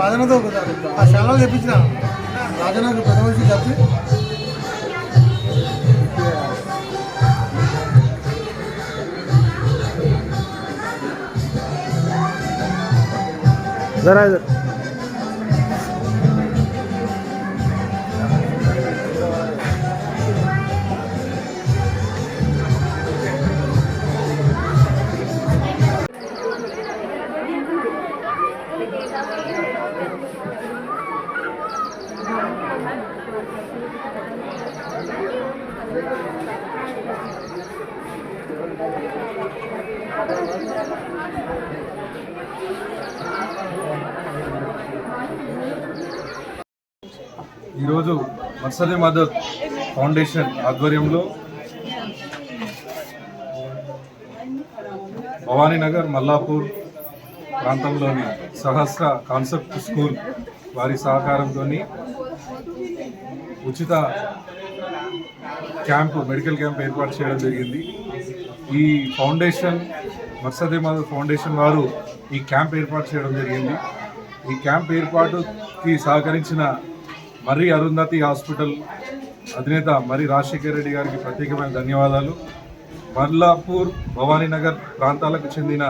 రాజన్నతో ఆ శాలలో తెప్పించిన రాజన్నకు పెద్ద మనిషి చెప్పి जरा ఈరోజు మర్సదే మదర్ ఫౌండేషన్ ఆధ్వర్యంలో భవానీనగర్ మల్లాపూర్ ప్రాంతంలోని సహస్ర కాన్సెప్ట్ స్కూల్ వారి సహకారంతో ఉచిత మెడికల్ క్యాంప్ ఏర్పాటు చేయడం జరిగింది. ఈ ఫౌండేషన్ మర్సదే మదర్ ఫౌండేషన్ వారు ఈ క్యాంప్ ఏర్పాటు చేయడం జరిగింది. ఈ క్యాంప్ ఏర్పాటుకి సహకరించిన మర్రి అరుంధతి హాస్పిటల్ అధినేత మర్రి రాజశేఖర్ రెడ్డి గారికి ప్రత్యేకమైన ధన్యవాదాలు. మల్లాపూర్ భవానీనగర్ ప్రాంతాలకు చెందిన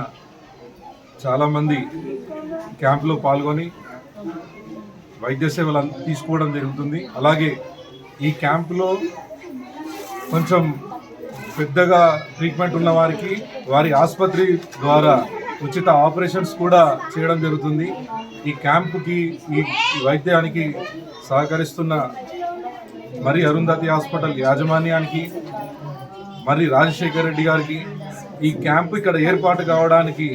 చాలామంది క్యాంపులో పాల్గొని వైద్య సేవలు తీసుకోవడం జరుగుతుంది. అలాగే ఈ క్యాంపులో కొంచెం పెద్దగా ట్రీట్మెంట్ ఉన్న వారికి వారి ఆసుపత్రి ద్వారా ఉచిత ఆపరేషన్స్ కూడా చేయడం జరుగుతుంది. ఈ క్యాంపుకి ఈ వైద్యానికి సహకరిస్తున్న మర్రి అరుంధతి హాస్పిటల్ యాజమాన్యానికి మర్రి రాజశేఖర్ రెడ్డి గారికి ఈ క్యాంపు ఇక్కడ ఏర్పాటు కావడానికి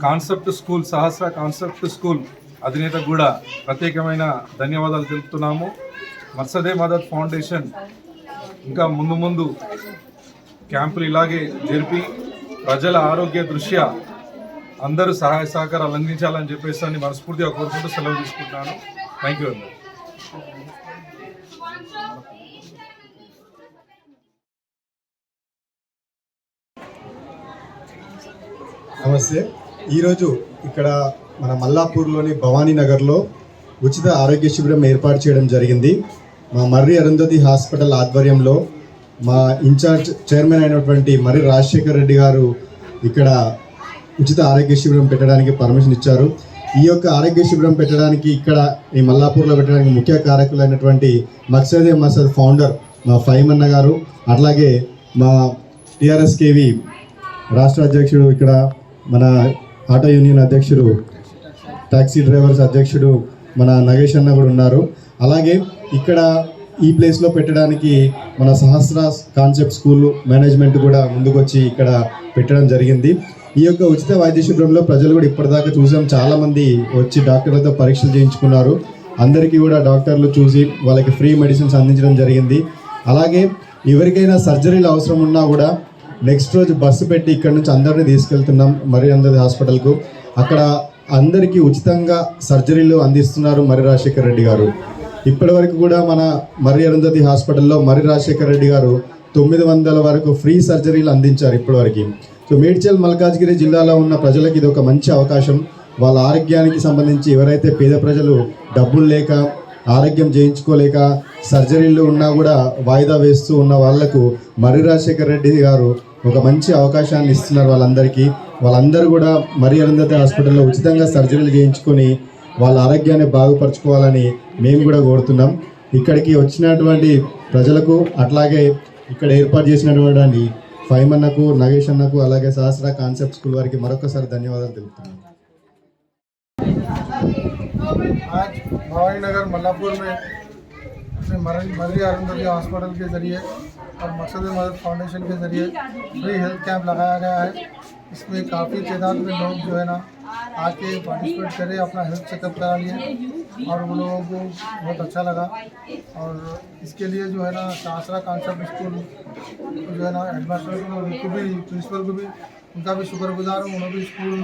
కాన్సెప్ట్ స్కూల్ సహస్ర కాన్సెప్ట్ స్కూల్ అధినేతకు కూడా ప్రత్యేకమైన ధన్యవాదాలు తెలుపుతున్నాము. మర్సదే మదర్ ఫౌండేషన్ ఇంకా ముందు క్యాంపులు ఇలాగే జరిపి ప్రజల ఆరోగ్య దృష్ట్యా అందరూ సహాయ సహకారాలు అందించాలని చెప్పేసి మనస్ఫూర్తిగా కోరుకుంటూ సెలవు తీసుకుంటున్నాను. థ్యాంక్ యూ అండి. నమస్తే. ఈరోజు ఇక్కడ మన మల్లాపూర్లోని భవానీనగర్లో ఉచిత ఆరోగ్య శిబిరం ఏర్పాటు చేయడం జరిగింది. మా మర్రి అరుంధతి హాస్పిటల్ ఆధ్వర్యంలో మా ఇన్ఛార్జ్ చైర్మన్ అయినటువంటి మర్రి రాజశేఖర్ రెడ్డి గారు ఇక్కడ ఉచిత ఆరోగ్య శిబిరం పెట్టడానికి పర్మిషన్ ఇచ్చారు. ఈ యొక్క ఆరోగ్య శిబిరం పెట్టడానికి ఇక్కడ ఈ మల్లాపూర్లో పెట్టడానికి ముఖ్య కారకులైనటువంటి మర్సదే మదర్ ఫౌండర్ మా ఫైమన్న గారు, అట్లాగే మా టీఆర్ఎస్కేవి రాష్ట్ర అధ్యక్షుడు, ఇక్కడ మన ఆటో యూనియన్ అధ్యక్షుడు, టాక్సీ డ్రైవర్స్ అధ్యక్షుడు మన నగేష్ అన్న కూడా ఉన్నారు. అలాగే ఇక్కడ ఈ ప్లేస్లో పెట్టడానికి మన సహస్ర కాన్సెప్ట్ స్కూల్ మేనేజ్మెంట్ కూడా ముందుకొచ్చి ఇక్కడ పెట్టడం జరిగింది. ఈ యొక్క ఉచిత వైద్య శిబిరంలో ప్రజలు కూడా ఇప్పటిదాకా చూసాం, చాలామంది వచ్చి డాక్టర్లతో పరీక్షలు చేయించుకున్నారు. అందరికీ కూడా డాక్టర్లు చూసి వాళ్ళకి ఫ్రీ మెడిసిన్స్ అందించడం జరిగింది. అలాగే ఎవరికైనా సర్జరీలు అవసరం ఉన్నా కూడా నెక్స్ట్ రోజు బస్సు పెట్టి ఇక్కడ నుంచి అందరినీ తీసుకెళ్తున్నాం మర్రి అరుంధతి హాస్పిటల్కు. అక్కడ అందరికీ ఉచితంగా సర్జరీలు అందిస్తున్నారు మర్రి రాజశేఖర్ రెడ్డి గారు. ఇప్పటి వరకు కూడా మన మర్రి అరుంధతి హాస్పిటల్లో మర్రి రాజశేఖర్ రెడ్డి గారు 900 వరకు ఫ్రీ సర్జరీలు అందించారు ఇప్పటివరకు. సో మేడ్చల్ మల్కాజ్గిరి జిల్లాలో ఉన్న ప్రజలకు ఇది ఒక మంచి అవకాశం. వాళ్ళ ఆరోగ్యానికి సంబంధించి ఎవరైతే పేద ప్రజలు డబ్బులు లేక ఆరోగ్యం చేయించుకోలేక సర్జరీలు ఉన్నా కూడా వాయిదా వేస్తూ ఉన్న వాళ్లకు మర్రి రాజశేఖర్ రెడ్డి గారు ఒక మంచి అవకాశాన్ని ఇస్తున్నారు వాళ్ళందరూ కూడా మర్రి అరుంధతి హాస్పిటల్లో ఉచితంగా సర్జరీలు చేయించుకొని వాళ్ళ ఆరోగ్యాన్ని బాగుపరచుకోవాలని మేము కూడా కోరుతున్నాం. ఇక్కడికి వచ్చినటువంటి ప్రజలకు, అట్లాగే ఇక్కడ ఏర్పాటు చేసినటువంటి ఫైమన్నకు, నగేష్ అన్నకు, అలాగే సహస్ర కాన్సెప్ట్ స్కూల్ వారికి మరొకసారి ధన్యవాదాలు తెలుపుతున్నాను. आज भवानीनगर मल्लापुर में मर्री अरुंधति हॉस्पिटल के ज़रिए और मर्सदे मदर फाउंडेशन के ज़रिए फ्री हेल्थ कैंप लगाया गया है। इसमें काफ़ी तादाद में लोग जो है ना आके पार्टिसिपेट करे, अपना हेल्थ चेकअप करा लिए और उन लोगों को बहुत अच्छा लगा। और इसके लिए जो है ना सहस्रा कॉन्सेप्ट स्कूल जो है ना हेडमास्टर को, उनको भी, प्रिंसिपल को भी, उनका भी शुक्रगुजार हूँ। उन्होंने भी स्कूल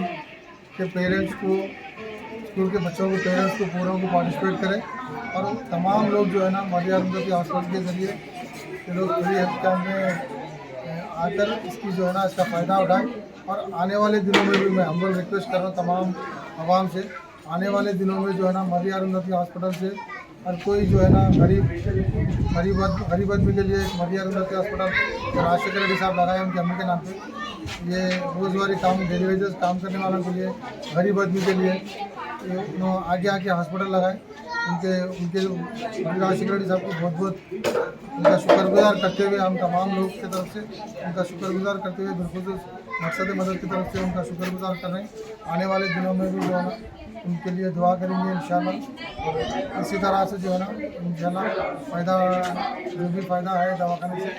के पेरेंट्स को, स्कूल के बच्चों को, पेरेंट्स को पूरा को पार्टिसिपेट करें। और तमाम लोग जो है ना मर्री अरुंधति हॉस्पिटल के ज़रिए ये लोग फ्री हेल्थ कैंप में आकर इसकी जो है ना इसका फ़ायदा उठाएं। और आने वाले दिनों में भी मैं हम्बल रिक्वेस्ट कर रहा हूँ तमाम आवाम से, आने वाले दिनों में जो है ना मर्री अरुंधति हॉस्पिटल से हर कोई जो है ना गरीब आदमी के लिए मर्री अरुंधति हॉस्पिटल राजशेखर रेड्डी साहब लगाए उनकी अम्मी के नाम पे, ये रोज़गारी काम डेली वेजेस काम करने वालों के लिए, गरीब आदमी के लिए आगे आके हॉस्पिटल लगाए। उनके उनके राजशेखर रेड्डी साहब को बहुत बहुत उनका शुक्रगुजार करते हुए हम तमाम लोग की तरफ से उनका शुक्रगुजार करते हुए बिल्कुल मकसद मदद की तरफ से उनका शुक्रगुजार कर रहे हैं। आने वाले दिनों में भी जो है ना उनके लिए दुआ करेंगे इंशाल्लाह। और इसी तरह से जो है ना इंशाल्लाह फ़ायदा जो भी फ़ायदा है दवाखाने से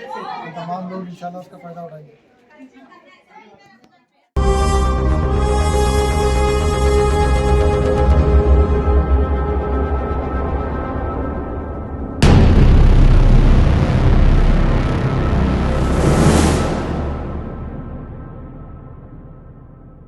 तमाम लोग इंशाल्लाह उसका फ़ायदा उठाएंगे।